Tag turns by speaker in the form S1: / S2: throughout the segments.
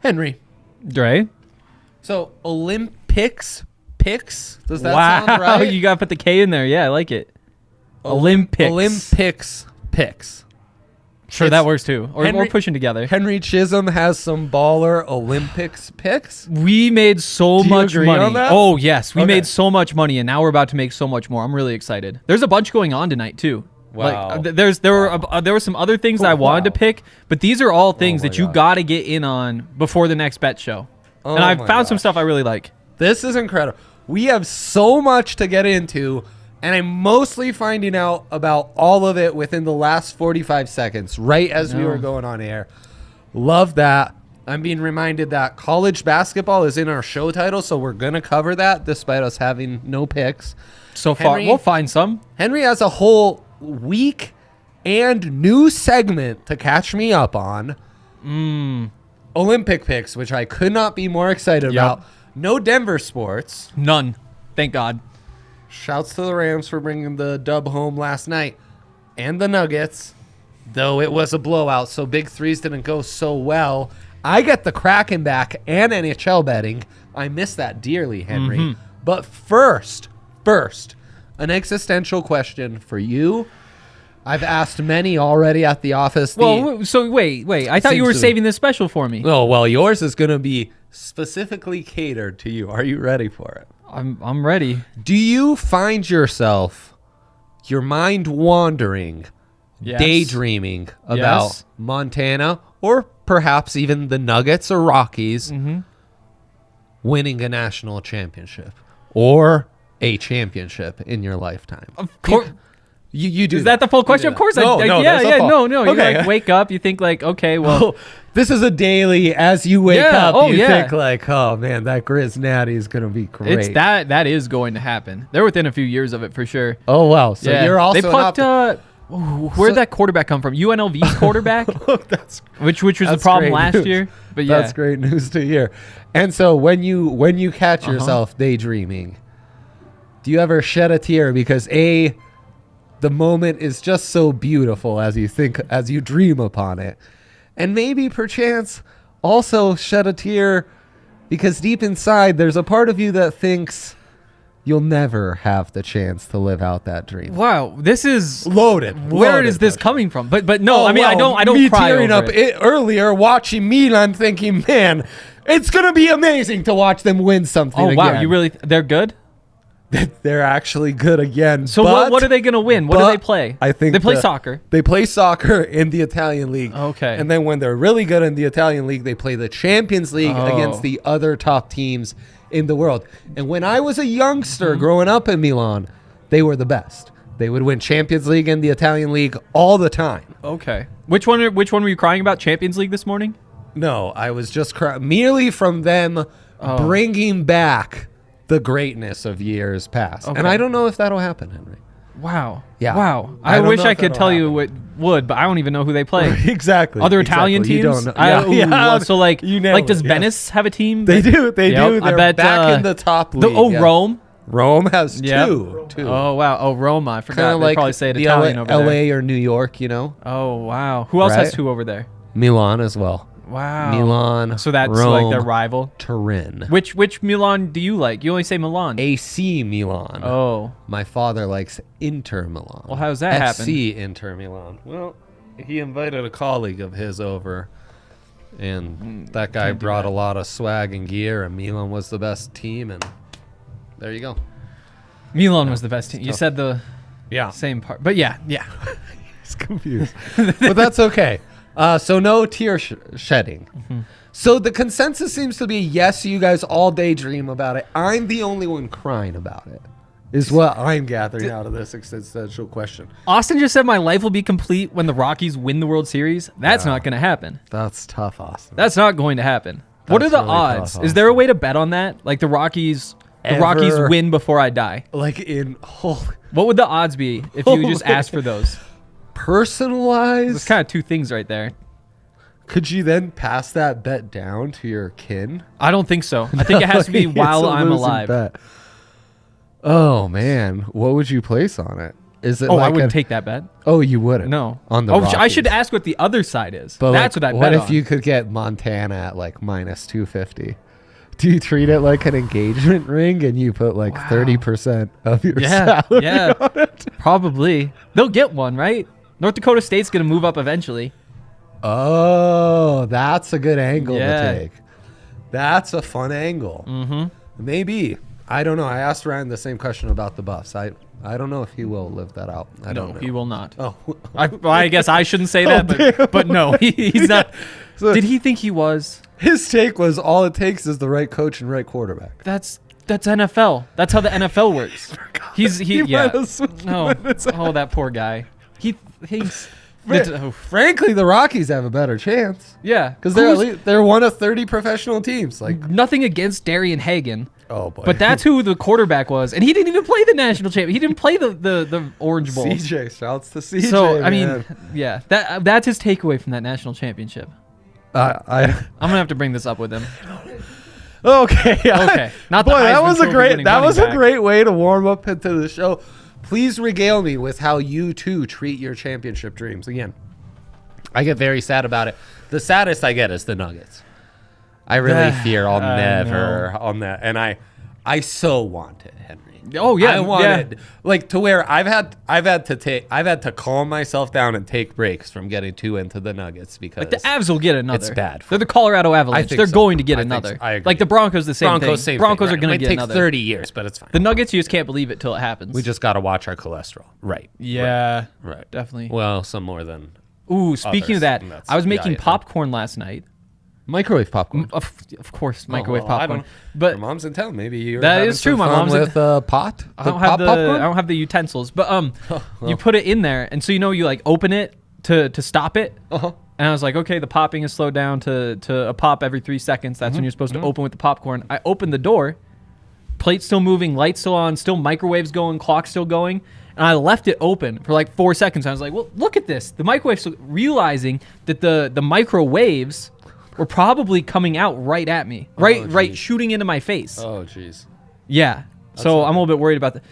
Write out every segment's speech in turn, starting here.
S1: Henry.
S2: Dre.
S1: So Olympics picks. Does that sound right?
S2: You got to put the K in there. Yeah, I like it.
S1: Olympics picks.
S2: Sure, that works too. Or
S1: Henry,
S2: we're pushing together.
S1: Henry Chisholm has some baller Olympics picks.
S2: We made so much money.
S1: On that?
S2: Oh, yes. We made so much money, and now we're about to make so much more. I'm really excited. There's a bunch going on tonight, too.
S1: Wow.
S2: Like, there were some other things that I wanted to pick, but these are all things that you got to get in on before the next bet show. And I found some stuff I really like.
S1: This is incredible. We have so much to get into, and I'm mostly finding out about all of it within the last 45 seconds, right as we were going on air. Love that. I'm being reminded that college basketball is in our show title, so we're going to cover that despite us having no picks.
S2: So far, we'll find some.
S1: Henry has a whole week and new segment to catch me up on. Olympic picks, which I could not be more excited about. No Denver sports.
S2: None. Thank God.
S1: Shouts to the Rams for bringing the dub home last night. And the Nuggets, though it was a blowout, so big threes didn't go so well. I get the Kraken back and NHL betting. I miss that dearly, Henry. But first, an existential question for you. I've asked many already at the office.
S2: So wait. I thought you were saving this special for me.
S1: Oh, well, yours is going to be specifically catered to you. Are you ready for it?
S2: I'm ready.
S1: Do you find yourself, your mind wandering, daydreaming about Montana or perhaps even the Nuggets or Rockies winning a national championship or a championship in your lifetime?
S2: Of course.
S1: You do.
S2: Is that the full question? Of course.
S1: No.
S2: No. You like wake up, you think like, okay, well,
S1: this is a daily. As you wake up, you think like, oh man, that Grizz Natty is gonna be great.
S2: It's that is going to happen. They're within a few years of it for sure.
S1: Oh wow, so you're also
S2: they plucked. Where'd that quarterback come from? UNLV's quarterback, which was the problem last year. But yeah,
S1: that's great news to hear. And so when you catch yourself daydreaming, do you ever shed a tear because the moment is just so beautiful as you dream upon it, and maybe perchance also shed a tear because deep inside there's a part of you that thinks you'll never have the chance to live out that dream.
S2: Wow, this is
S1: loaded.
S2: Where is this coming from? But no, I don't
S1: me
S2: cry
S1: tearing
S2: over
S1: up earlier watching Milan, thinking, man, it's gonna be amazing to watch them win something.
S2: Oh wow, they're good.
S1: They're actually good again.
S2: So what are they going to win? What do they play?
S1: I think
S2: they play soccer.
S1: They play soccer in the Italian league.
S2: Okay.
S1: And then when they're really good in the Italian league, they play the Champions League against the other top teams in the world. And when I was a youngster growing up in Milan, they were the best. They would win Champions League and the Italian league all the time.
S2: Okay. Which one were you crying about? Champions League this morning?
S1: No, I was just crying merely from them bringing back the greatness of years past. And I don't know if that'll happen, Henry.
S2: Wow.
S1: Yeah.
S2: Wow. I wish I could tell you it would, but I don't even know who they play.
S1: Exactly.
S2: Other Italian teams?
S1: You don't know.
S2: So does Venice have a team?
S1: They do. They do. They're
S2: I bet,
S1: back in the top league.
S2: Rome?
S1: Rome has two.
S2: Oh, wow. Oh, Roma. I forgot. They probably say it
S1: the
S2: Italian over there.
S1: LA or New York,
S2: Oh, wow. Who else has two over there?
S1: Milan as well.
S2: Wow.
S1: Milan.
S2: So that's
S1: Rome,
S2: like their rival.
S1: Turin.
S2: Which Milan do you like? You only say Milan.
S1: AC Milan.
S2: Oh.
S1: My father likes Inter Milan.
S2: Well, how does that happen?
S1: FC Inter Milan. Well, he invited a colleague of his over, and that guy brought a lot of swag and gear, and Milan was the best team, and there you go.
S2: Milan was the best team. You said the same part. But yeah.
S1: He's confused. But that's okay. So no tear shedding. So the consensus seems to be yes, you guys all daydream about it. I'm the only one crying about it, is what I'm gathering out of this existential question.
S2: Austin just said my life will be complete when the Rockies win the World Series. That's not going to happen.
S1: That's tough, Austin.
S2: That's not going to happen. What are the odds? Is there a way to bet on that? Like the Rockies win before I die.
S1: Like
S2: what would the odds be if you just asked for those?
S1: Personalized?
S2: There's kind of two things right there.
S1: Could you then pass that bet down to your kin?
S2: I don't think so. I think it has to be while I'm alive.
S1: Bet. Oh, man. What would you place on it? Is it?
S2: Oh, I wouldn't take that bet.
S1: Oh, you wouldn't.
S2: No.
S1: On the
S2: I should
S1: Rockies.
S2: ask what the other side is.
S1: But
S2: That's
S1: like,
S2: what I bet
S1: What if
S2: on.
S1: you could get Montana at like minus 250? Do you treat it like an engagement ring and you put like 30% of your salary on it?
S2: Probably. They'll get one, right? North Dakota State's going to move up eventually.
S1: Oh, that's a good angle
S2: Yeah.
S1: to take. That's a fun angle.
S2: Mm-hmm.
S1: Maybe. I don't know. I asked Ryan the same question about the Buffs. I don't know if he will live that out. I don't know.
S2: He will not.
S1: Oh,
S2: I guess I shouldn't say that, but no, he's not.
S1: So
S2: Did he think he was?
S1: his take was all it takes is the right coach and right quarterback.
S2: That's NFL. That's how the NFL works.
S1: He might have switched
S2: No.
S1: minutes.
S2: Oh, that poor guy. He thinks.
S1: Frankly, the Rockies have a better chance
S2: Yeah,
S1: because they're one of 30 professional teams. Like,
S2: nothing against Darian Hagan.
S1: oh boy,
S2: But that's who the quarterback was, and he didn't even play the national champion. He didn't play the Orange Bowl.
S1: CJ. Shouts to CJ.
S2: So I
S1: man.
S2: mean, yeah, that's his takeaway from that national championship. I'm gonna have to bring this up with him.
S1: Okay.
S2: Okay. Not the
S1: Boy, that
S2: Heisman
S1: was a
S2: Trophy
S1: great.
S2: winning
S1: That
S2: running
S1: was a
S2: back.
S1: great way to warm up into the show. Please regale me with how you too treat your championship dreams. Again, I get very sad about it. The saddest I get is the Nuggets. I really fear I'll never on that, and I so want it, Henry.
S2: Oh yeah,
S1: I want it like to where I've had to calm myself down and take breaks from getting too into the Nuggets because
S2: the Avs will get another.
S1: It's bad.
S2: They're the Colorado Avalanche.
S1: think
S2: They're
S1: so.
S2: going to get
S1: I think
S2: another.
S1: so. I agree.
S2: Like the Broncos, the same thing.
S1: Same
S2: Broncos
S1: thing,
S2: are going to
S1: It
S2: get
S1: might
S2: another.
S1: take 30 years, but it's fine.
S2: The Nuggets, you just can't believe it till it happens.
S1: We just got to watch our cholesterol. Right.
S2: yeah,
S1: Right.
S2: definitely.
S1: Well, some more than
S2: Ooh, speaking
S1: others,
S2: of that,
S1: and that's-
S2: I was making
S1: yeah.
S2: popcorn last night.
S1: microwave popcorn.
S2: Of course, microwave
S1: well, I
S2: popcorn.
S1: don't-
S2: But
S1: Your mom's in town. Maybe you're
S2: That
S1: having
S2: is true.
S1: some
S2: My
S1: fun
S2: mom's in-
S1: with a pot.
S2: I don't
S1: The
S2: have
S1: pop
S2: the
S1: popcorn?
S2: I don't have the utensils. But you put it in there, and so you like open it to stop it.
S1: Uh-huh.
S2: And I was like, okay, the popping is slowed down to a pop every 3 seconds. That's when you're supposed to open with the popcorn. I opened the door, plate still moving, light still on, still microwaves going, clock still going. And I left it open for like 4 seconds. I was like, well, look at this. The microwave's realizing that the microwaves were probably coming out right at me. Right shooting into my face.
S1: Oh, jeez.
S2: Yeah. So I'm a little bit worried about that.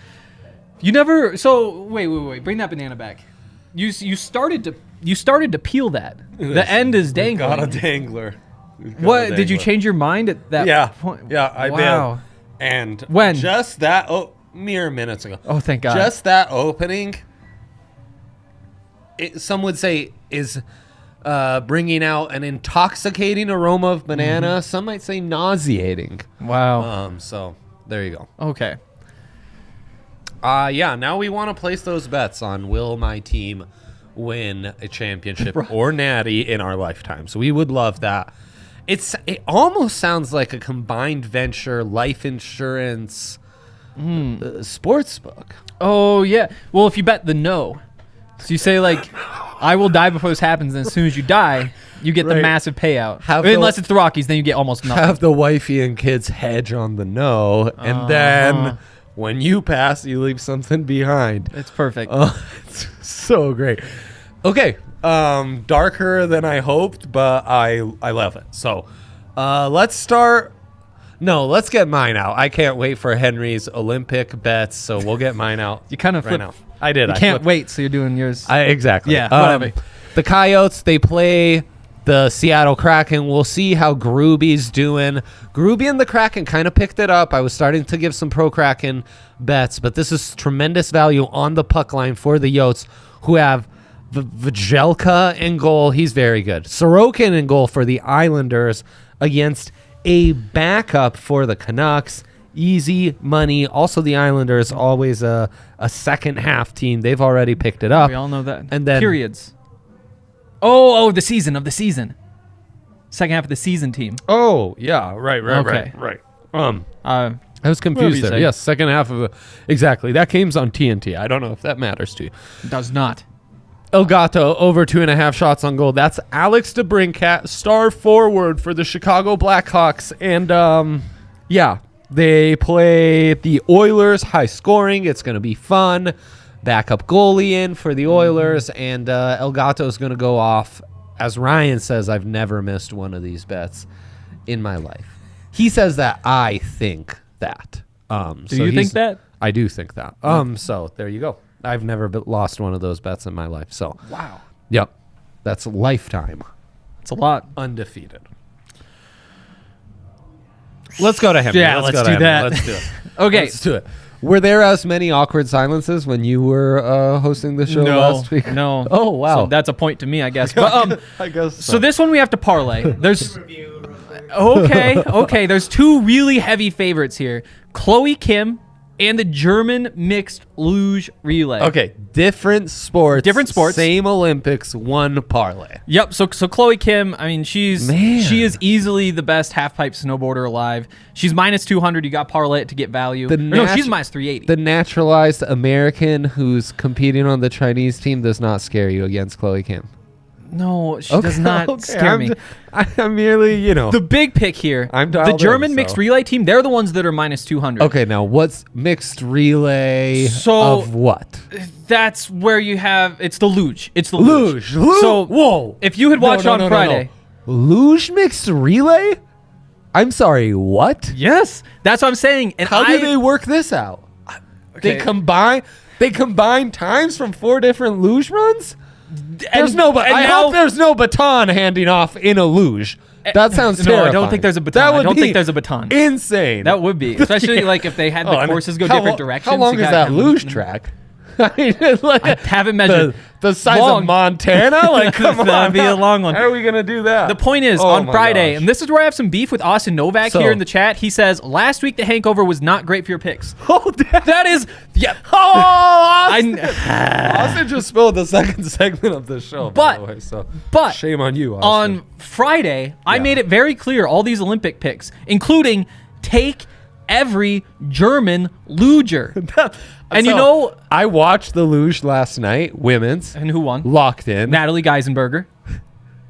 S2: You never. So wait. Bring that banana back. You started to peel that. The end is dangling.
S1: Got a dangler.
S2: What did you change your mind at that point?
S1: Yeah, I
S2: Wow.
S1: bailed. And
S2: When?
S1: just that mere minutes ago.
S2: Oh, thank God.
S1: Just that opening. Some would say is bringing out an intoxicating aroma of banana. Some might say nauseating.
S2: Wow.
S1: So there you go.
S2: Okay.
S1: Yeah, now we want to place those bets on will my team win a championship or natty in our lifetime. So we would love that. It almost sounds like a combined venture life insurance sports book.
S2: Oh yeah. Well, if you bet the no, so you say like, I will die before this happens, and as soon as you die, you get the
S1: Right.
S2: massive payout.
S1: Have
S2: Unless
S1: the-
S2: it's the Rockies, then you get almost nothing.
S1: Have the wifey and kids hedge on the no, and then when you pass, you leave something behind.
S2: It's perfect.
S1: Oh, it's so great. Okay, darker than I hoped, but I love it. So, let's start. No, let's get mine out. I can't wait for Henry's Olympic bets, so we'll get mine out.
S2: You kind of
S1: right
S2: flip.
S1: now. I did.
S2: You can't wait, so you're doing yours.
S1: Exactly.
S2: Yeah, whatever.
S1: The Coyotes, they play the Seattle Kraken. We'll see how Gruby's doing. Gruby and the Kraken kind of picked it up. I was starting to give some pro Kraken bets, but this is tremendous value on the puck line for the Yotes, who have Vjelka in goal. He's very good. Sorokin in goal for the Islanders against a backup for the Canucks. Easy money. Also, the Islanders, always a second half team. They've already picked it up.
S2: We all know that.
S1: And then
S2: periods. Oh, the season of the season. Second half of the season team.
S1: Oh, yeah, right.
S2: I
S1: I was confused
S2: you
S1: there.
S2: say.
S1: Yes, second half of exactly. That game's on TNT. I don't know if that matters to you.
S2: Does not.
S1: Elgato over 2.5 shots on goal. That's Alex DeBrincat, star forward for the Chicago Blackhawks, and yeah, they play the Oilers. High scoring. It's going to be fun. Backup goalie in for the Oilers, and Elgato is going to go off. As Ryan says, I've never missed one of these bets in my life. He says that. I think that.
S2: Do you think that?
S1: I do think that. So there you go. I've never lost one of those bets in my life. So,
S2: Wow.
S1: yep, that's lifetime
S2: It's a lot.
S1: undefeated. Let's go to him.
S2: Yeah, let's
S1: go to
S2: do
S1: him.
S2: that.
S1: Let's do it.
S2: Okay.
S1: Let's do it. Were there as many awkward silences when you were hosting the show last week?
S2: No.
S1: Oh, wow.
S2: So that's a point to me, I guess. But
S1: I guess
S2: so this one we have to parlay. There's okay. There's two really heavy favorites here: Chloe Kim and the German mixed luge relay.
S1: Okay, different sports.
S2: Different sports.
S1: Same Olympics, one parlay.
S2: Yep. So Chloe Kim, I mean, she
S1: Man.
S2: is easily the best half pipe snowboarder alive. She's minus 200. You got parlay it to get value. No, she's minus 380.
S1: The naturalized American who's competing on the Chinese team does not scare you against Chloe Kim.
S2: No, she does not scare me.
S1: I'm merely,
S2: The big pick here,
S1: I'm
S2: the
S1: dialed
S2: German
S1: in,
S2: mixed
S1: so.
S2: relay team, they're the ones that are minus 200.
S1: Okay, now what's mixed relay
S2: So-
S1: of what?
S2: That's where you have, it's the luge. It's the
S1: Luge.
S2: luge. So,
S1: whoa.
S2: if you had watched on Friday.
S1: Luge mixed relay? I'm sorry, what?
S2: Yes, that's what I'm saying. And
S1: How do they work this out?
S2: Okay.
S1: They combine times from 4 different luge runs? There's
S2: And- and
S1: I
S2: now-
S1: hope there's no baton handing off in a luge. That sounds
S2: No,
S1: terrifying.
S2: I don't think there's a baton.
S1: That would
S2: I don't
S1: be
S2: think there's a baton.
S1: Insane.
S2: That would be, especially like if they had the courses go different directions.
S1: How long
S2: You
S1: is
S2: gotta
S1: that
S2: have-
S1: luge track? I mean, it's like
S2: I haven't measured.
S1: the size
S2: Long.
S1: of Montana. Like, come on,
S2: That'd be a long one.
S1: How are we gonna do that?
S2: The point is,
S1: Oh
S2: on
S1: my
S2: Friday,
S1: gosh.
S2: and this is where I have some beef with Austin Novak
S1: So-
S2: here in the chat. He says, last week the hangover was not great for your picks.
S1: Oh, damn.
S2: That is, yeah.
S1: Oh, Austin.
S2: I,
S1: Austin just spilled the second segment of the show. by the way, so
S2: but
S1: shame on you, Austin.
S2: on Friday, I
S1: Yeah.
S2: made it very clear all these Olympic picks, including take every German luger. And
S1: So, I watched the luge last night, women's,
S2: And who won?
S1: locked in,
S2: Natalie Geisenberger.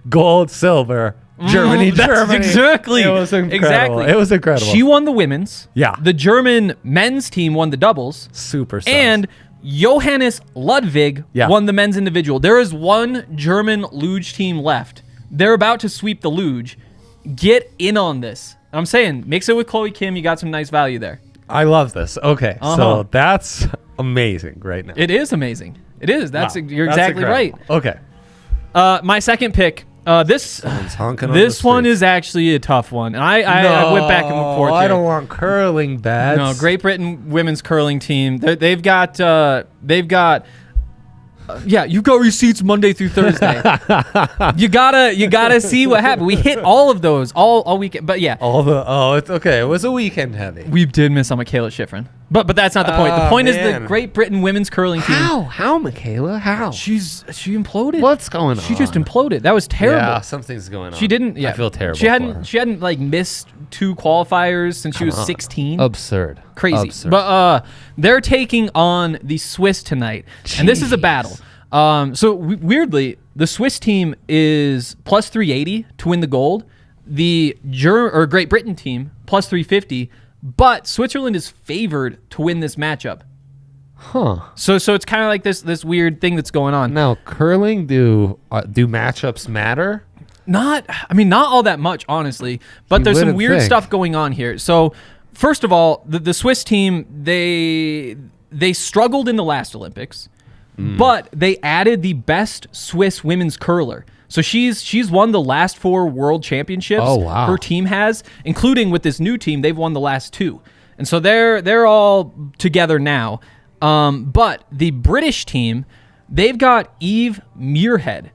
S1: gold, silver, Germany,
S2: That's
S1: Germany.
S2: exactly.
S1: It was incredible.
S2: Exactly.
S1: It was incredible.
S2: She won the women's.
S1: Yeah.
S2: The German men's team won the doubles.
S1: super sus.
S2: And Johannes Ludwig
S1: Yeah.
S2: won the men's individual. There is one German luge team left. They're about to sweep the luge. Get in on this. I'm saying, mix it with Chloe Kim. You got some nice value there.
S1: I love this. Okay,
S2: Uh-huh.
S1: so that's amazing right now.
S2: It is amazing. It is. You're
S1: That's
S2: exactly right.
S1: incredible. Okay.
S2: My second pick. This
S1: honking on
S2: this
S1: the
S2: one
S1: streets.
S2: is actually a tough one. And I went back and forth.
S1: I
S2: here.
S1: don't want curling bets.
S2: No, Great Britain women's curling team. They've got yeah, you got receipts Monday through Thursday. you gotta see what happened. We hit all of those all weekend, but yeah,
S1: It's okay. It was a weekend heavy.
S2: we did miss on Michaela Schifrin. But that's not the point. The
S1: Oh,
S2: point is the
S1: man.
S2: Great Britain women's curling team.
S1: How, Michaela? How?
S2: She imploded.
S1: What's going on?
S2: She just imploded. That was terrible.
S1: Yeah, something's going on.
S2: She didn't. Yeah,
S1: I feel terrible.
S2: She
S1: for
S2: hadn't.
S1: her.
S2: She hadn't like missed 2 qualifiers since she was
S1: on.
S2: 16.
S1: Absurd.
S2: Crazy.
S1: Absurd.
S2: But they're taking on the Swiss tonight, and this is a battle. So weirdly, the Swiss team is plus 380 to win the gold. The Great Britain team plus 350, but Switzerland is favored to win this matchup.
S1: Huh.
S2: So it's kind of like this weird thing that's going on.
S1: Now, curling, do matchups matter?
S2: Not all that much, honestly. But
S1: You
S2: there's some
S1: wouldn't
S2: weird
S1: think.
S2: stuff going on here. So, first of all, the Swiss team they struggled in the last Olympics, but they added the best Swiss women's curler. So she's won the last 4 world championships.
S1: Oh, wow.
S2: Her team has, including with this new team, they've won the last 2, and so they're all together now. But the British team, they've got Eve Muirhead.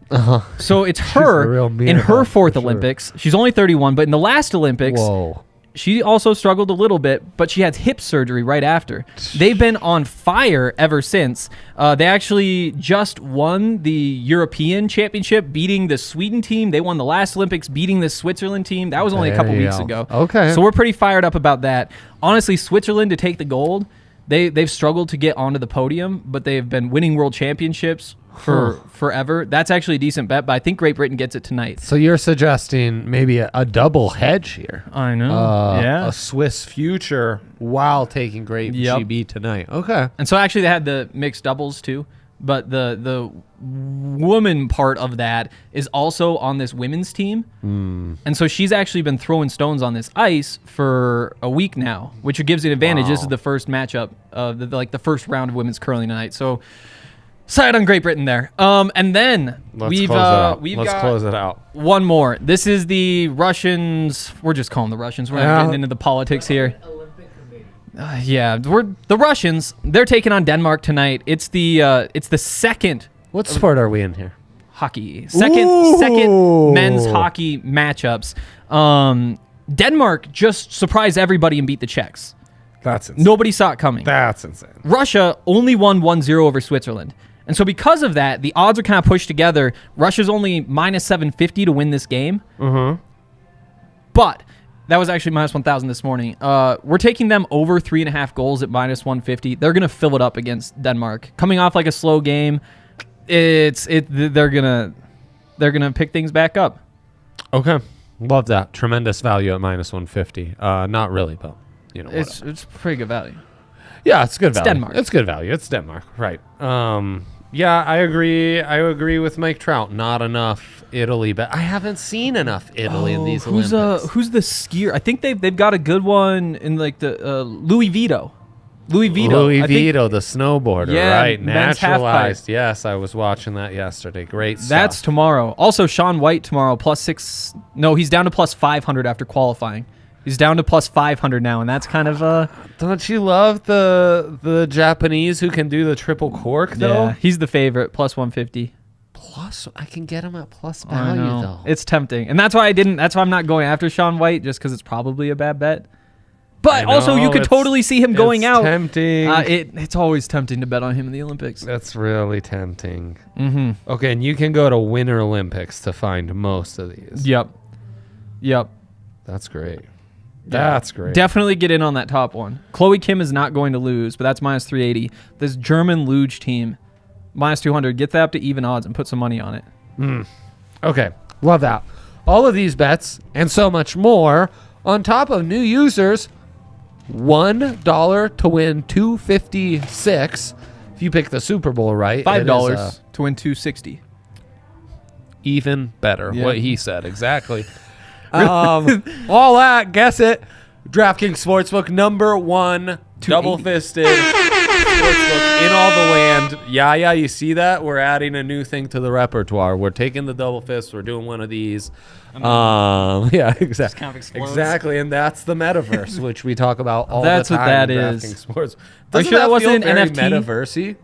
S2: So it's
S1: the
S2: her
S1: real
S2: in
S1: Muirhead,
S2: her 4th
S1: for sure.
S2: Olympics. She's only 31, but in the last Olympics,
S1: Whoa.
S2: she also struggled a little bit, but she had hip surgery right after. They've been on fire ever since. They actually just won the European Championship, beating the Sweden team. They won the last Olympics, beating the Switzerland team. That was only a couple
S1: There you
S2: weeks
S1: go.
S2: ago.
S1: Okay.
S2: So we're pretty fired up about that. Honestly, Switzerland to take the gold, they've struggled to get onto the podium, but they've been winning world championships for forever. That's actually a decent bet, but I think Great Britain gets it tonight.
S1: So you're suggesting maybe a double hedge here.
S2: I know.
S1: A Swiss future while taking great
S2: Yep.
S1: GB tonight. Okay.
S2: And so actually they had the mixed doubles too. but the woman part of that is also on this women's team. And so she's actually been throwing stones on this ice for a week now, which gives you an advantage.
S1: Wow.
S2: This is the first matchup of the first round of women's curling tonight. So side on Great Britain there. And then we've got
S1: close it out.
S2: one more. This is the Russians. We're just calling the Russians. We're not getting into the politics here. We're the Russians. They're taking on Denmark tonight. It's the second.
S1: What sport are we in here?
S2: Hockey. Second men's hockey matchups. Denmark just surprised everybody and beat the Czechs.
S1: That's insane.
S2: Nobody saw it coming.
S1: That's insane.
S2: Russia only won 1-0 over Switzerland. And so because of that, the odds are kind of pushed together. Russia's only minus 750 to win this game. But that was actually minus 1,000 this morning. We're taking them over 3.5 goals at minus 150. They're going to fill it up against Denmark. Coming off like a slow game, they're going to pick things back up.
S1: Okay. Love that. Tremendous value at minus 150. Not really, but
S2: it's pretty good value.
S1: Yeah, it's good value.
S2: Denmark.
S1: It's good value. It's Denmark. Right. Yeah, I agree. I agree with Mike Trout. Not enough Italy, but I haven't seen enough Italy in these Olympics.
S2: Who's the skier? I think they've got a good one in like the Louis Vito. Louis Vito,
S1: the snowboarder, right? Naturalized. Yes, I was watching that yesterday. Great stuff.
S2: That's tomorrow. Also, Shaun White tomorrow, +6. No, he's down to +500 after qualifying. He's down to +500 now, and that's kind of
S1: Don't you love the Japanese who can do the triple cork though?
S2: Yeah, he's the favorite, +150.
S1: Plus, I can get him at plus value though.
S2: It's tempting, and that's why I'm not going after Shaun White, just because it's probably a bad bet. But also, you could totally see him going out.
S1: Tempting.
S2: It's always tempting to bet on him in the Olympics.
S1: That's really tempting. Okay, and you can go to Winter Olympics to find most of these.
S2: Yep.
S1: That's great. That's great.
S2: Definitely get in on that top one. Chloe Kim is not going to lose, but that's minus 380. This German luge team, minus 200. Get that up to even odds and put some money on it.
S1: Okay. Love that. All of these bets and so much more on top of new users. $1 to win $256 if you pick the Super Bowl right.
S2: $5 to win $260.
S1: Even better. Yeah. What he said. Exactly. All that, guess it. DraftKings Sportsbook, #1 double-fisted sportsbook in all the land. Yeah, you see that? We're adding a new thing to the repertoire. We're taking the double fist. We're doing one of these. Yeah, exactly. And that's the metaverse, which we talk about all the time.
S2: That's what that is.
S1: Sports.
S2: Are you sure that wasn't an NFT?
S1: Metaversey?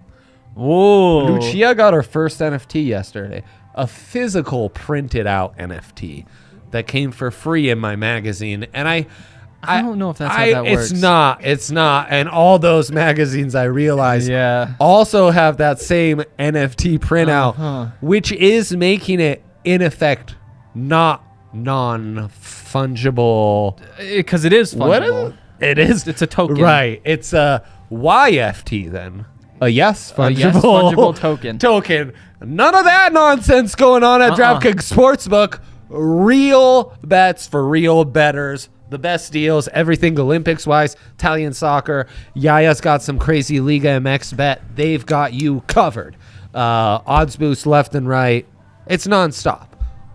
S2: Whoa.
S1: Lucia got her first NFT yesterday. A physical printed out NFT that came for free in my magazine. And I
S2: don't know if that's how that works.
S1: It's not. And all those magazines, I realize, also have that same NFT printout, which is making it, in effect, not non-fungible.
S2: Because it is fungible.
S1: What is it? It is.
S2: It's a token.
S1: Right. It's a YFT then. A yes fungible,
S2: token.
S1: None of that nonsense going on at DraftKings Sportsbook. Real bets for real bettors. The best deals, everything Olympics-wise, Italian soccer. Yaya's got some crazy Liga MX bet. They've got you covered. Odds boost left and right. It's nonstop.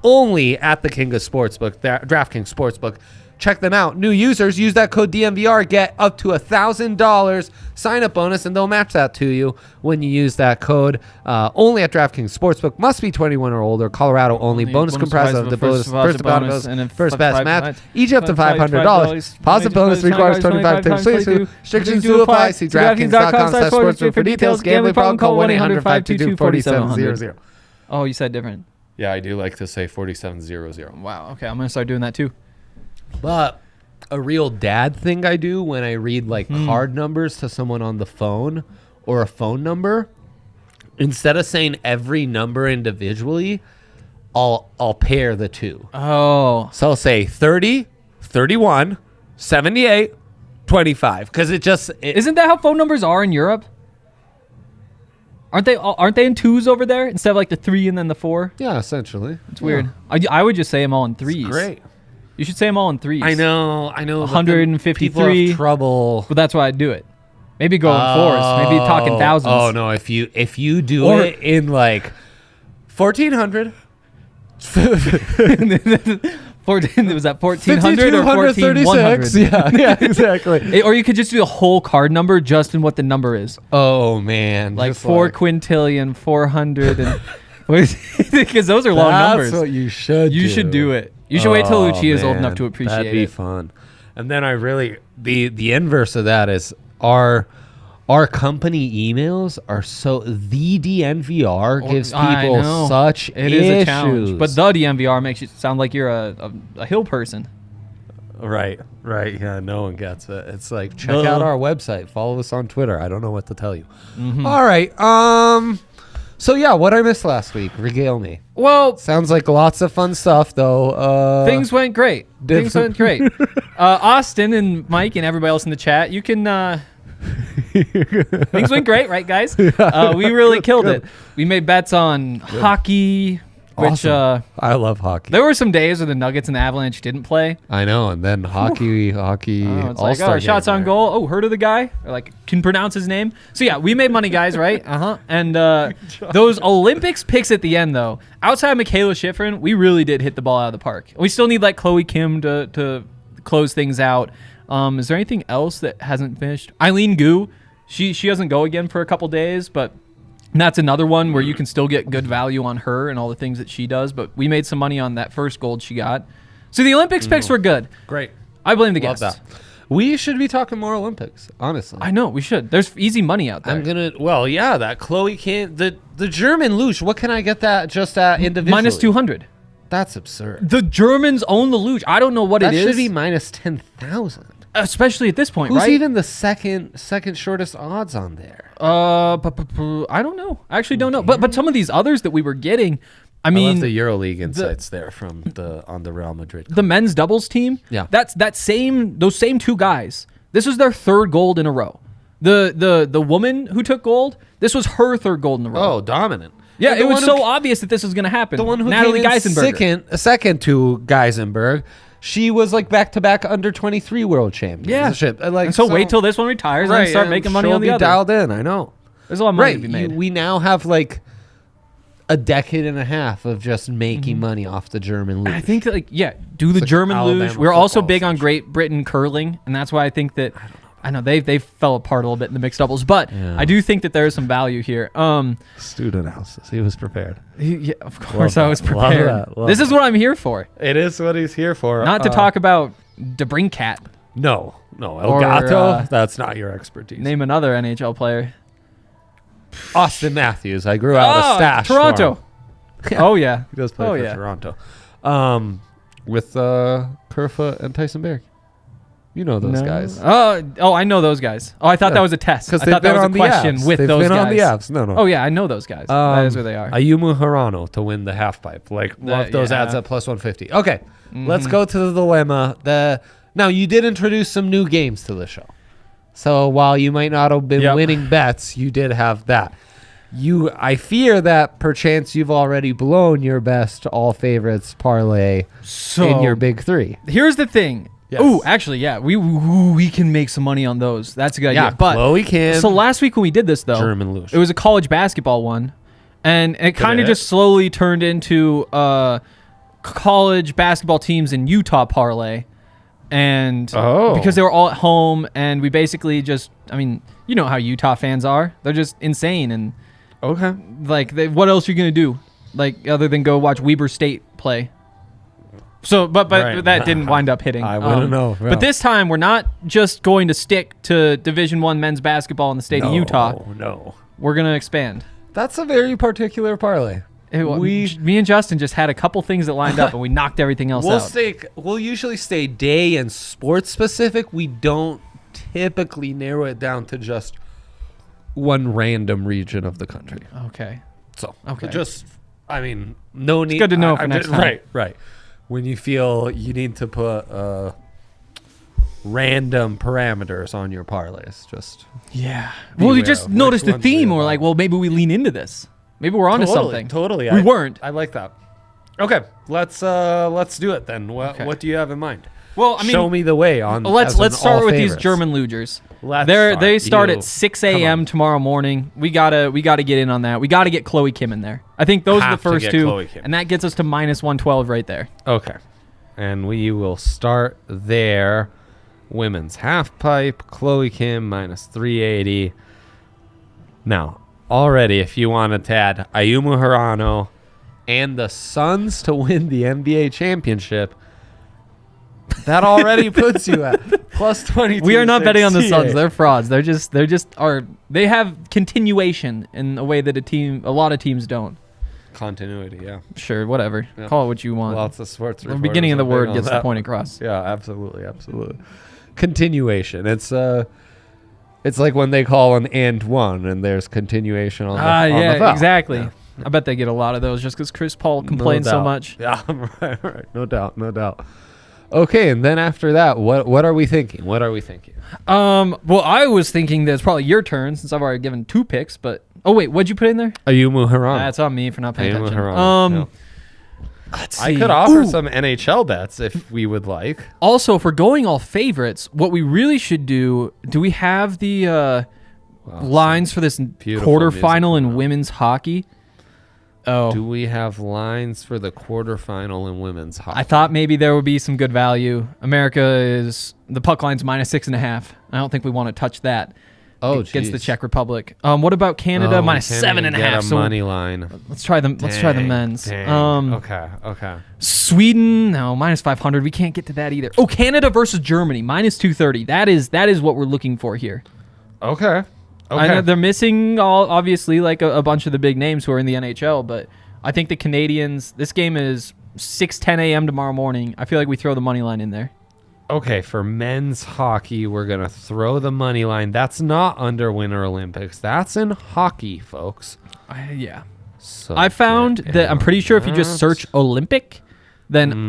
S1: Only at the King of Sportsbook, DraftKings Sportsbook. Check them out. New users, use that code DNVR, get up to $1,000 sign-up bonus, and they'll match that to you when you use that code. Only at DraftKings Sportsbook. Must be 21 or older. Colorado only. Bonus comprised of the first bonus and first best match. Each up to $500. Deposit bonus requires 25 times. Restrictions do apply. See DraftKings.com/sportsbook for details. Gambling problem? Call 1-800-522-4700.
S2: Oh, you said different.
S1: Yeah, I do like to say 4700.
S2: Wow. Okay, I'm gonna start doing that too.
S1: But a real dad thing I do when I read like card numbers to someone on the phone or a phone number, instead of saying every number individually, I'll pair the two.
S2: Oh.
S1: So I'll say 30, 31, 78, 25. Because
S2: isn't that how phone numbers are in Europe? Aren't they in twos over there instead of like the 3 and then the 4?
S1: Yeah, essentially.
S2: It's weird. I would just say them all in 3s.
S1: It's great.
S2: You should say them all in 3s.
S1: I know.
S2: 153.
S1: People have trouble.
S2: But that's why I do it. Maybe go in fours. Maybe talking thousands.
S1: Oh no, if you do it in like 1,400.
S2: 14, was that 1,400 or 1,436?
S1: Yeah, exactly.
S2: Or you could just do the whole card number just in what the number is.
S1: Oh man,
S2: Like 4 quintillion, 400, and because those are long numbers.
S1: That's what you should.
S2: You should do it. You should wait till Lucia is old enough to appreciate it.
S1: That'd be fun. And then the inverse of that is our company emails are so the DNVR gives people such
S2: it
S1: issues.
S2: is a challenge, but the DNVR makes you sound like you're a hill person.
S1: Right. Yeah, no one gets it. It's like check out our website, follow us on Twitter. I don't know what to tell you. Mm-hmm. All right. So yeah, what I missed last week? Regale me.
S2: Well,
S1: sounds like lots of fun stuff though.
S2: Things went great. Austin and Mike and everybody else in the chat, you can. Things went great, right, guys? We really killed it. We made bets on hockey, which
S1: I love hockey.
S2: There were some days where the Nuggets and the Avalanche didn't play.
S1: I know, and then hockey.
S2: It's like, shots on goal. Oh, heard of the guy? Or like can pronounce his name. So yeah, we made money, guys, right? And those Olympics picks at the end, though, outside of Michaela Schifrin, we really did hit the ball out of the park. We still need like Chloe Kim to close things out. Is there anything else that hasn't finished? Eileen Gu, she doesn't go again for a couple days, but that's another one where you can still get good value on her and all the things that she does. But we made some money on that first gold she got. So the Olympics picks were good.
S1: Great.
S2: I blame the guests.
S1: That. We should be talking more Olympics, honestly.
S2: I know, we should. There's easy money out there.
S1: That Chloe can't, the German luge, what can I get that just at individually?
S2: Minus 200.
S1: That's absurd.
S2: The Germans own the luge. I don't know what it is.
S1: That should be minus 10,000.
S2: Especially at this point, right?
S1: Who's even the second shortest odds on there?
S2: I don't know. I actually don't know. But some of these others that we were getting, I mean,
S1: love the EuroLeague insights there from on the Real Madrid.
S2: The men's doubles team.
S1: Yeah,
S2: those same two guys. This was their third gold in a row. The woman who took gold, this was her third gold in a row.
S1: Oh, dominant.
S2: Yeah, it was so obvious that this was going to happen.
S1: The one who
S2: Natalie
S1: came in
S2: Geisenberger.
S1: second to Geisenberg. She was like back-to-back under-23 world championship.
S2: Yeah. So wait till this one retires and start making money on the other.
S1: Dialed in, I know.
S2: There's a lot of money to be made.
S1: We now have like a decade and a half of just making money off the German luge.
S2: I think do the German luge. We're also big on Great Britain curling, and that's why I think that I know they fell apart a little bit in the mixed doubles, but I do think that there is some value here.
S1: Student analysis. He was prepared.
S2: Of course I was prepared. This is what I'm here for.
S1: It is what he's here for.
S2: Not to talk about DeBrincat.
S1: No. El Gato, that's not your expertise.
S2: Name another NHL player.
S1: Austin Matthews. I grew out a stash.
S2: Toronto. Oh yeah.
S1: He does play for Toronto. With Kerfa and Tyson Berg. You know those guys.
S2: Oh, I know those guys. Oh, I thought that was a test. I thought that was a question with those guys. They've been on the Avs. No. Oh yeah, I know those guys. That is where they are.
S1: Ayumu Hirano to win the half pipe. Love those ads at plus 150. Okay, let's go to the dilemma. Now you did introduce some new games to the show. So while you might not have been winning bets, you did have that. I fear that perchance you've already blown your best all favorites parlay in your big three.
S2: Here's the thing. Yes. Oh, actually, yeah, we can make some money on those. That's a good idea.
S1: Yeah, but Chloe can.
S2: So last week when we did this, though,
S1: German luge.
S2: It was a college basketball one, and it kind of just slowly turned into college basketball teams in Utah parlay, and because they were all at home, and we basically just, I mean, you know how Utah fans are. They're just insane, and what else are you gonna do, other than go watch Weber State play? So, but that didn't wind up hitting.
S1: I wouldn't know.
S2: But this time, we're not just going to stick to Division I men's basketball in the state of Utah.
S1: No.
S2: We're going to expand.
S1: That's a very particular parlay.
S2: Me and Justin just had a couple things that lined up, and we knocked everything else out.
S1: We'll usually stay day and sports specific. We don't typically narrow it down to just one random region of the country.
S2: Okay.
S1: So, no need.
S2: It's good to know for next time.
S1: Right. When you feel you need to put random parameters on your parlays,
S2: you just noticed the theme, or maybe we lean into this. Maybe we're onto something.
S1: Totally,
S2: we weren't.
S1: I like that. Okay, let's do it then. What do you have in mind?
S2: Well, I mean,
S1: show me the way on.
S2: Let's start with these
S1: favorites.
S2: German losers.
S1: They
S2: start at 6 a.m. tomorrow morning. We gotta get in on that. We gotta get Chloe Kim in there. I think those are the first two, and that gets us to minus 112 right there.
S1: Okay, and we will start there. Women's half pipe, Chloe Kim minus 380. Now, already, if you wanted to add Ayumu Hirano and the Suns to win the NBA championship, that already puts you at plus 22.
S2: We are not betting on the Suns. They're frauds. They have continuation in a way that a lot of teams don't.
S1: Continuity, yeah.
S2: Sure, whatever.
S1: Yeah.
S2: Call it what you want.
S1: Lots of sports.
S2: The beginning of the word gets the point across.
S1: Yeah, absolutely. Continuation. It's like when they call an and one and there's continuation on the on the vowel.
S2: Exactly.
S1: Yeah.
S2: I bet they get a lot of those just because Chris Paul complains so much.
S1: Yeah, right. No doubt. Okay, and then after that, what are we thinking?
S2: Well, I was thinking that it's probably your turn since I've already given 2 picks, but wait, what'd you put in there?
S1: Ayumu Hirano.
S2: That's on me for not paying attention.
S1: Hirano.
S2: Let's see.
S1: I could offer some NHL bets if we would like.
S2: Also, if we're going all favorites, what we really should do we have the lines for this quarterfinal in women's hockey? Oh.
S1: Do we have lines for the quarterfinal in women's hockey?
S2: I thought maybe there would be some good value. The puck line's minus 6.5. I don't think we want to touch that. Against the Czech Republic. What about Canada? Minus 7.5.
S1: So money line.
S2: Let's try the men's.
S1: Okay.
S2: Sweden, no, minus 500. We can't get to that either. Oh, Canada versus Germany, minus 230. That is what we're looking for here.
S1: Okay.
S2: I know they're missing obviously like a bunch of the big names who are in the NHL, but I think the Canadians. This game is 6:10 a.m. tomorrow morning. I feel like we throw the money line in there.
S1: Okay, for men's hockey, we're going to throw the money line. That's not under Winter Olympics. That's in hockey, folks.
S2: Yeah.
S1: So
S2: I found that I'm pretty sure if you just search Olympic, then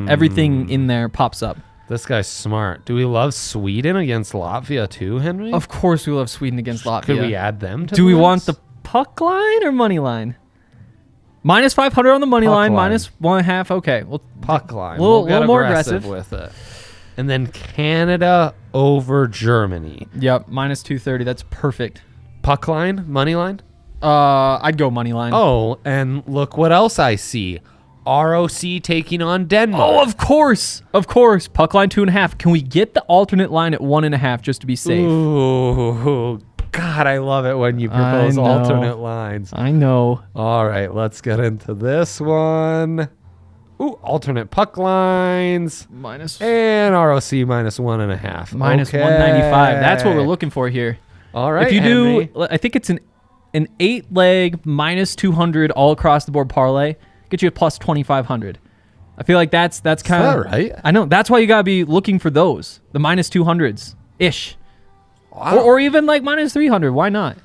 S2: everything in there pops up.
S1: This guy's smart. Do we love Sweden against Latvia too, Henry?
S2: Of course we love Sweden against Latvia.
S1: Could we add them to
S2: Do we
S1: this?
S2: want the puck line or money line? Minus 500 on the money line, minus 1.5. Okay. Well,
S1: puck line.
S2: A little more aggressive
S1: with it. And then Canada over Germany.
S2: Yep, minus 230. That's perfect.
S1: Puck line, money line?
S2: I'd go money line.
S1: Oh, and look what else I see. ROC taking on Denmark.
S2: Oh, of course. Puck line 2.5. Can we get the alternate line at 1.5 just to be safe?
S1: Ooh, God, I love it when you propose alternate lines.
S2: I know.
S1: All right, let's get into this one. Ooh, alternate puck lines. And ROC minus 1.5.
S2: Minus 195. That's what we're looking for here.
S1: All right,
S2: if you
S1: Henry.
S2: do, I think it's an 8-leg minus 200 all across the board parlay. Get you a plus 2,500. I feel like that's kind of
S1: right.
S2: I know that's why you gotta be looking for those, the minus 200s ish,
S1: wow.
S2: or even like minus 300. Why not?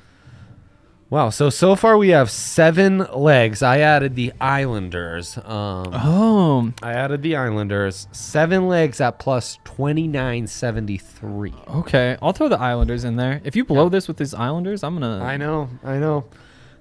S1: Wow. So far we have 7 legs. I added the Islanders. I added the Islanders. 7 legs at plus 2973.
S2: Okay, I'll throw the Islanders in there. If you blow this with these Islanders, I'm gonna.
S1: I know.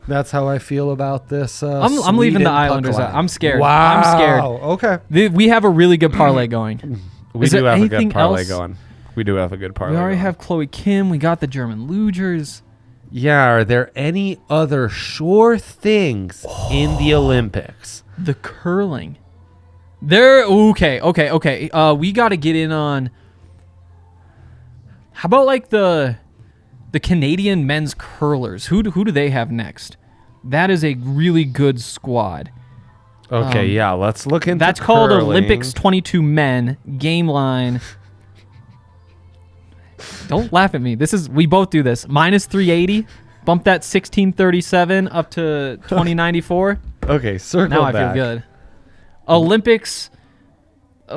S1: That's how I feel about this.
S2: I'm leaving the Islanders out. I'm scared.
S1: Wow.
S2: I'm scared.
S1: Okay.
S2: We have a really good parlay going.
S1: We do have a good parlay going. We do have a good parlay.
S2: We already
S1: going.
S2: have Chloe Kim. We got the German losers.
S1: Yeah. Are there any other sure things in the Olympics?
S2: The curling. They're okay. We got to get in on. How about like the Canadian men's curlers? Who do they have next? That is a really good squad.
S1: Okay, yeah, let's look into
S2: that's
S1: curling.
S2: called Olympics 22 men game line. Don't laugh at me. We both do this. Minus 380. Bump that 1637 up to 2094.
S1: Okay, circle
S2: now
S1: back.
S2: I feel good. Olympics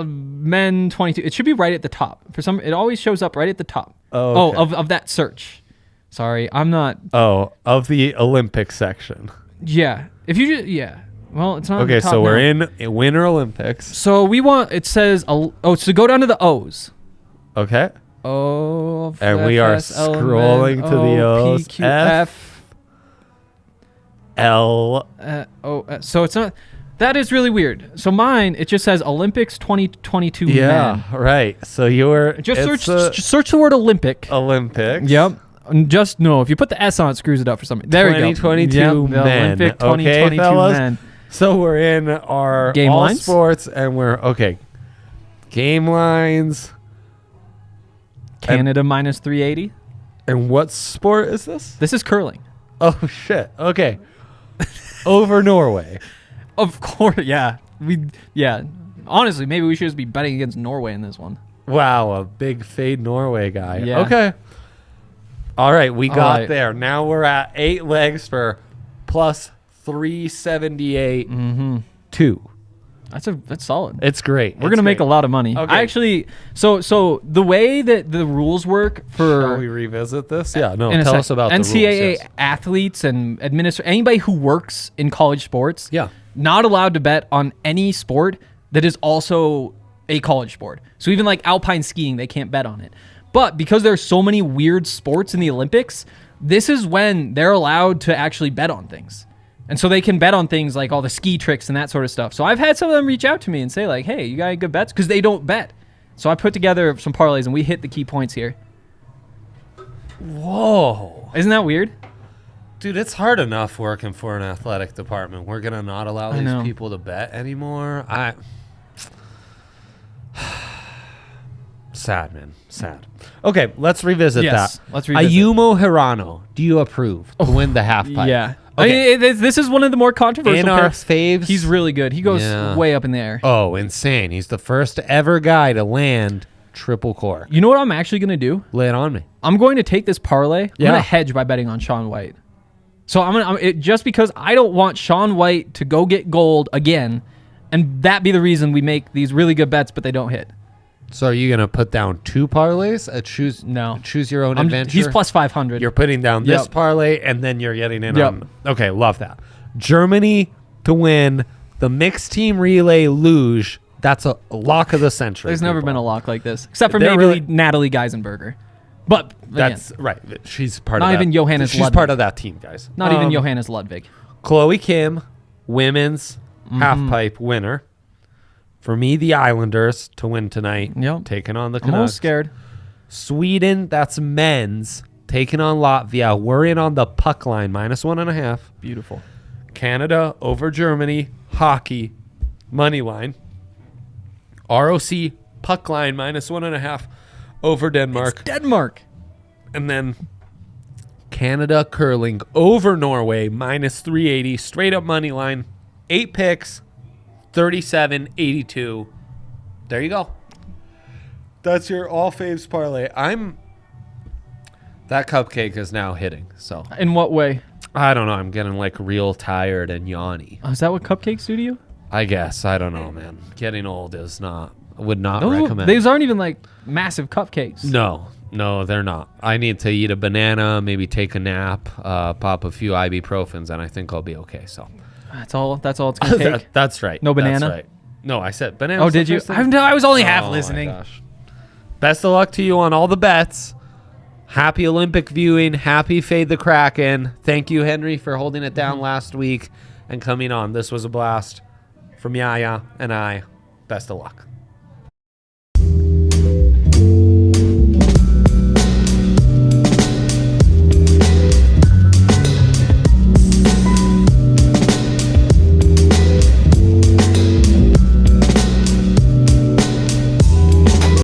S2: men 22. It should be right at the top. It always shows up right at the top.
S1: Oh, okay.
S2: Of that search. Sorry, I'm not.
S1: Oh, of the Olympic section.
S2: Yeah. If you just, yeah. Well, it's not.
S1: Okay, so we're in Winter Olympics.
S2: So we want, it says, so go down to the O's.
S1: Okay.
S2: O,
S1: and we are scrolling to the O's.
S2: P, Q, F.
S1: L.
S2: So it's not. That is really weird. So mine, it just says Olympics 2022 men.
S1: Yeah, right. So you're
S2: Just search the word Olympic.
S1: Olympics.
S2: Yep. Just no. If you put the S on it, screws it up for something. There we go.
S1: 2022 men.
S2: Olympic 2022
S1: fellas?
S2: men.
S1: So we're in our
S2: Game
S1: all
S2: lines?
S1: sports, and we're okay. Game lines.
S2: Canada minus 380.
S1: And what sport is this?
S2: This is curling.
S1: Oh shit. Okay. Over Norway.
S2: Of course, yeah. Honestly, maybe we should just be betting against Norway in this one.
S1: Wow, a big fade Norway guy.
S2: Yeah.
S1: Okay. All right, we got
S2: right.
S1: there. Now we're at 8 legs for plus 378 2.
S2: That's solid.
S1: It's great.
S2: We're gonna make a lot of money.
S1: Okay.
S2: I actually, so the way that the rules work for
S1: Shall we revisit this? Yeah, no.
S2: in a
S1: Tell
S2: sec-
S1: us about
S2: NCAA
S1: the rules. Yes.
S2: athletes and anybody who works in college sports.
S1: Yeah.
S2: Not allowed to bet on any sport that is also a college sport. So even like alpine skiing, they can't bet on it. But because there's so many weird sports in the Olympics, this is when they're allowed to actually bet on things. And so they can bet on things like all the ski tricks and that sort of stuff. So I've had some of them reach out to me and say like, hey, you got any good bets? Because they don't bet. So I put together some parlays and we hit the key points here.
S1: Whoa.
S2: Isn't that weird?
S1: Dude, it's hard enough working for an athletic department. We're going to not allow these people to bet anymore. Sad, man. Sad. Okay, let's revisit that.
S2: Let's revisit.
S1: Ayumu Hirano, do you approve to win the half pipe?
S2: Yeah.
S1: Okay.
S2: I mean, this is one of the more controversial
S1: In our
S2: picks.
S1: faves.
S2: He's really good. He goes
S1: Yeah.
S2: way up in the air.
S1: Oh, insane. He's the first ever guy to land triple core.
S2: You know what I'm actually going to do?
S1: Lay it on me.
S2: I'm going to take this parlay. I'm
S1: Yeah.
S2: going to hedge by betting on Shaun White. So just because I don't want Shaun White to go get gold again, and that be the reason we make these really good bets, but they don't hit.
S1: So are you going to put down 2 parlays?
S2: No.
S1: Choose your own adventure?
S2: He's plus 500.
S1: You're putting down this
S2: Yep.
S1: parlay, and then you're getting in
S2: Yep.
S1: on... Okay, love that. Germany to win the mixed team relay luge. That's a lock of the century.
S2: There's never
S1: people.
S2: been a lock like this, except for
S1: They're
S2: maybe
S1: really-
S2: Natalie Geisenberger. But again,
S1: That's right. She's part
S2: Not
S1: of that.
S2: even Johannes
S1: She's
S2: Ludwig.
S1: part of that team, guys.
S2: not even Johannes Ludwig.
S1: Chloe Kim, women's half pipe winner. For me, the Islanders to win tonight.
S2: Yep.
S1: Taking on the
S2: I'm a little
S1: Canucks.
S2: scared.
S1: Sweden, that's men's, taking on Latvia. We're in on the puck line, -1.5.
S2: Beautiful.
S1: Canada over Germany, hockey, money line. ROC, puck line, -1.5 over Denmark.
S2: It's Denmark.
S1: And then Canada curling over Norway, -380, straight up money line. 8 picks, 37.82. There you go. That's your all faves parlay. That cupcake is now hitting. So
S2: In what way?
S1: I don't know. I'm getting like real tired and yawny.
S2: Is that what cupcakes do to you?
S1: I guess. I don't know, man. Getting old is not. I would not recommend.
S2: These aren't even like massive cupcakes.
S1: No, they're not. I need to eat a banana, maybe take a nap, pop a few ibuprofens, and I think I'll be okay. So
S2: That's all it's gonna take.
S1: that's right.
S2: No banana?
S1: That's right. No, I said banana.
S2: Oh, did you? I was only half listening.
S1: My gosh. Best of luck to you on all the bets. Happy Olympic viewing. Happy Fade the Kraken. Thank you, Henry, for holding it down last week and coming on. This was a blast. From Yaya and I, best of luck.